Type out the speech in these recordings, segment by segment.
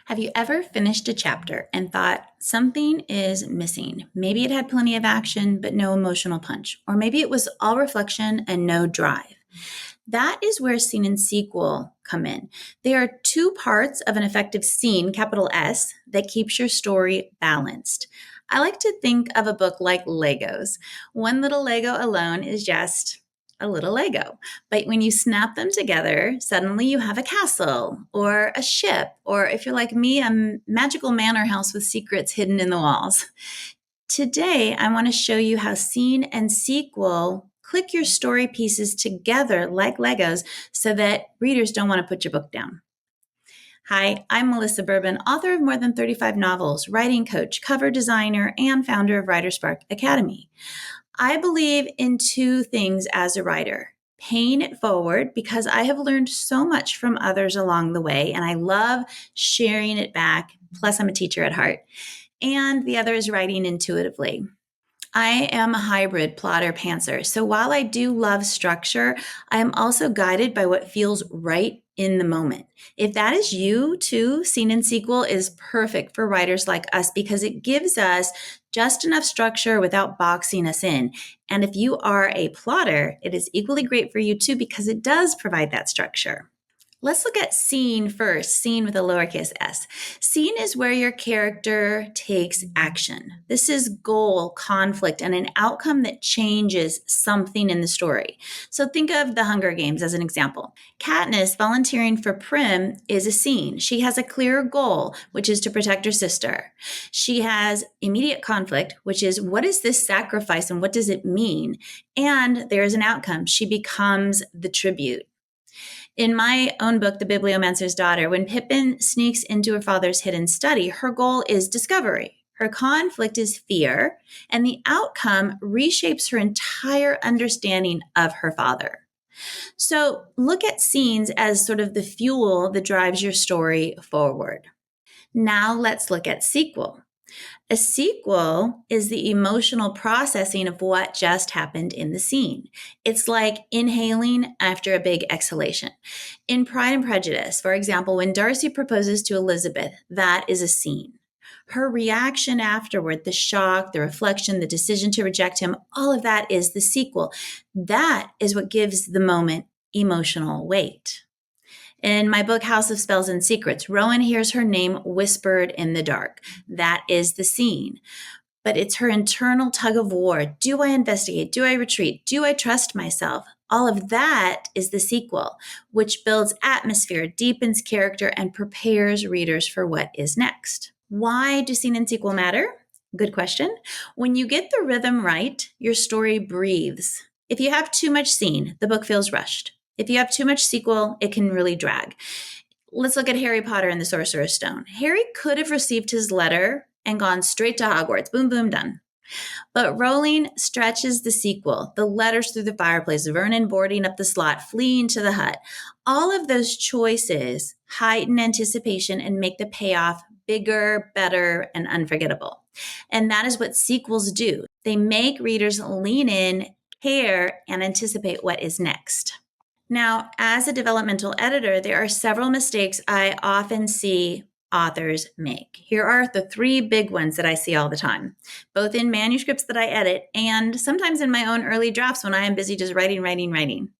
Have you ever finished a chapter and thought something is missing? Maybe it had plenty of action, but no emotional punch. Or maybe it was all reflection and no drive. That is where scene and sequel come in. They are two parts of an effective scene, capital S, that keeps your story balanced. I like to think of a book like Legos. One little Lego alone is just a little Lego. But when you snap them together, suddenly you have a castle or a ship, or if you're like me, a magical manor house with secrets hidden in the walls. Today, I want to show you how scene and sequel click your story pieces together like Legos so that readers don't want to put your book down. Hi, I'm Melissa Bourbon, author of more than 35 novels, writing coach, cover designer, and founder of WriterSpark Academy. I believe in two things as a writer. Paying it forward because I have learned so much from others along the way, and I love sharing it back. Plus, I'm a teacher at heart. And the other is writing intuitively. I am a hybrid plotter pantser. So while I do love structure, I am also guided by what feels right in the moment. If that is you too, scene and sequel is perfect for writers like us because it gives us just enough structure without boxing us in. And if you are a plotter, it is equally great for you too because it does provide that structure. Let's look at scene first, scene with a lowercase s. Scene is where your character takes action. This is goal, conflict, and an outcome that changes something in the story. So think of the Hunger Games as an example. Katniss volunteering for Prim is a scene. She has a clear goal, which is to protect her sister. She has immediate conflict, which is what is this sacrifice and what does it mean? And there is an outcome. She becomes the tribute. In my own book, The Bibliomancer's Daughter, when Pippin sneaks into her father's hidden study, her goal is discovery. Her conflict is fear, and the outcome reshapes her entire understanding of her father. So look at scenes as sort of the fuel that drives your story forward. Now let's look at sequel. A sequel is the emotional processing of what just happened in the scene. It's like inhaling after a big exhalation. In Pride and Prejudice, for example, when Darcy proposes to Elizabeth, that is a scene. Her reaction afterward, the shock, the reflection, the decision to reject him, all of that is the sequel. That is what gives the moment emotional weight. In my book, House of Spells and Secrets, Rowan hears her name whispered in the dark. That is the scene. But it's her internal tug of war. Do I investigate? Do I retreat? Do I trust myself? All of that is the sequel, which builds atmosphere, deepens character, and prepares readers for what is next. Why do scene and sequel matter? Good question. When you get the rhythm right, your story breathes. If you have too much scene, the book feels rushed. If you have too much sequel, it can really drag. Let's look at Harry Potter and the Sorcerer's Stone. Harry could have received his letter and gone straight to Hogwarts. Boom, boom, done. But Rowling stretches the sequel, the letters through the fireplace, Vernon boarding up the slot, fleeing to the hut. All of those choices heighten anticipation and make the payoff bigger, better, and unforgettable. And that is what sequels do. They make readers lean in, care, and anticipate what is next. Now, as a developmental editor, there are several mistakes I often see authors make. Here are the three big ones that I see all the time, both in manuscripts that I edit and sometimes in my own early drafts when I am busy just writing.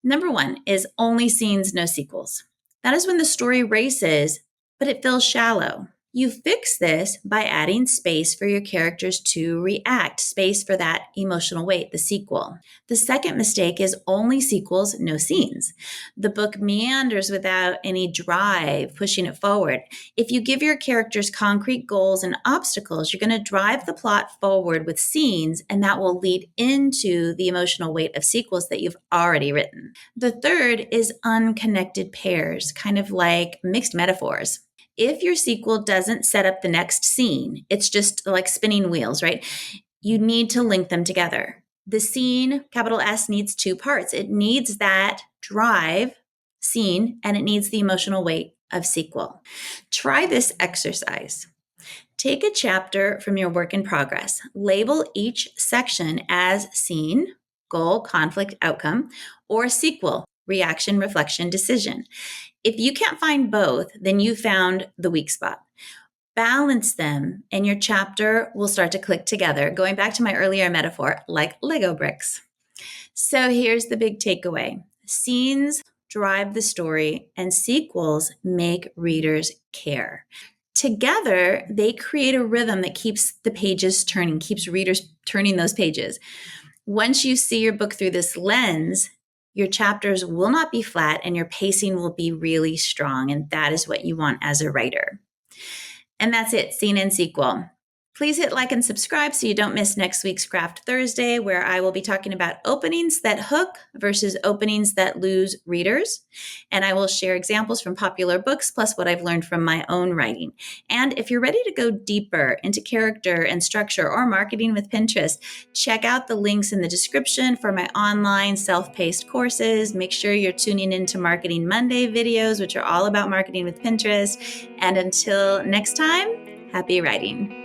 Number one is only scenes, no sequels. That is when the story races, but it feels shallow. You fix this by adding space for your characters to react, space for that emotional weight, the sequel. The second mistake is only sequels, no scenes. The book meanders without any drive pushing it forward. If you give your characters concrete goals and obstacles, you're going to drive the plot forward with scenes, and that will lead into the emotional weight of sequels that you've already written. The third is unconnected pairs, kind of like mixed metaphors. If your sequel doesn't set up the next scene, it's just like spinning wheels, right? You need to link them together. The scene, capital S, needs two parts. It needs that drive, scene, and it needs the emotional weight of sequel. Try this exercise. Take a chapter from your work in progress. Label each section as scene, goal, conflict, outcome, or sequel, reaction, reflection, decision. If you can't find both, then you found the weak spot. Balance them, and your chapter will start to click together. Going back to my earlier metaphor, like Lego bricks. So here's the big takeaway: scenes drive the story, and sequels make readers care. Together, they create a rhythm that keeps the pages turning, keeps readers turning those pages. Once you see your book through this lens, your chapters will not be flat and your pacing will be really strong. And that is what you want as a writer. And that's it, scene and sequel. Please hit like and subscribe so you don't miss next week's Craft Thursday, where I will be talking about openings that hook versus openings that lose readers. And I will share examples from popular books, plus what I've learned from my own writing. And if you're ready to go deeper into character and structure or marketing with Pinterest, check out the links in the description for my online self-paced courses. Make sure you're tuning into Marketing Monday videos, which are all about marketing with Pinterest. And until next time, happy writing.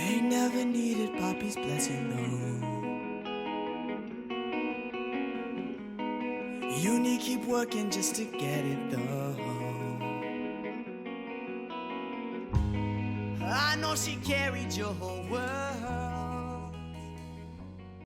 Ain't never needed Poppy's blessing, no. You need keep working just to get it, though. I know she carried your whole world.